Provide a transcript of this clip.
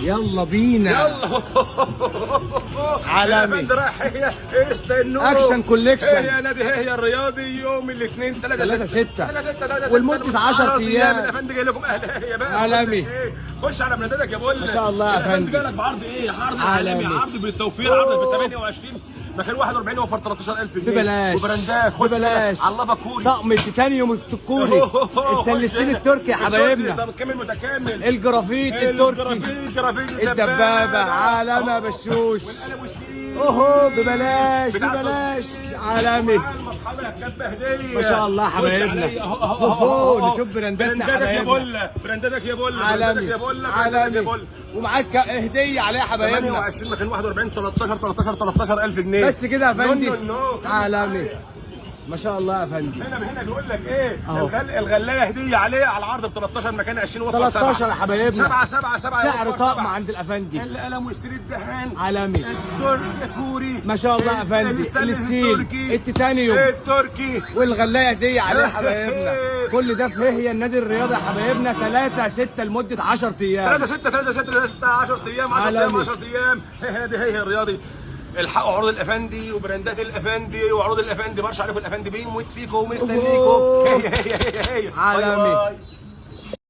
يلا بينا. يلا عالمي. الافندي رايح. هي استنوا اكشن كوليكشن. هي نادي هي الرياضي يوم الاثنين 3/6 والمدة 10 أيام. الافندي جاي لكم اهلا بقى. عالمي. خش على بلدك يا بقول. ما شاء الله يا الافندي افندي. جاي لك بعرض ايه؟ عرض عالمي. عالمي، عرض بالتوفير، عرض ب 28 مكان 41 وفر 13000 جنيه ببلاش. وبراندات. خش ببلاش. على الله كوري. طقم التيتانيوم الكوري، السلسلين التركي يا حبايبنا، طب كامل متكامل، الجرافيت التركي، الجرافيك الدبابة عالمة بشوش. والقلم والسكين. اوهو ببلاش ببلاش. عالمي. مرحبا يا كابة هدية. ما شاء الله حبايبنا. اوهو نشوف برانداتنا حبايبنا. برانداتك يا بولا. عالمي عالمي. ومعاك هدية عليها حبايبنا. 28 مكان 41 13000 جنيه بس كده يا فندي. نو. عالمي. ما شاء الله يا فندي. هنا بيقول لك ايه؟ أهو. الغلايه هديه عليه على العرض ب 13 مكان 20 وفر 13 يا حبايبنا. 7 سعر طقم عند الافندي. القلم واشتري الدهان. عالمي. الكوري. ما شاء الله يا فندي. الستيل التيتانيوم التركي. والغلايه هديه عليها حبايبنا. كل ده في هي النادي الرياضي يا حبايبنا. 3/6 لمده 10 ايام. 3/6 10 ايام 10 ايام 10 ايام. هي الرياضي. الحقوا عروض الافندي وبراندات الافندي وعروض الافندي. برشا عليكم الافندي بيموت فيكم ومستنيكم. هي عالمي. باي باي.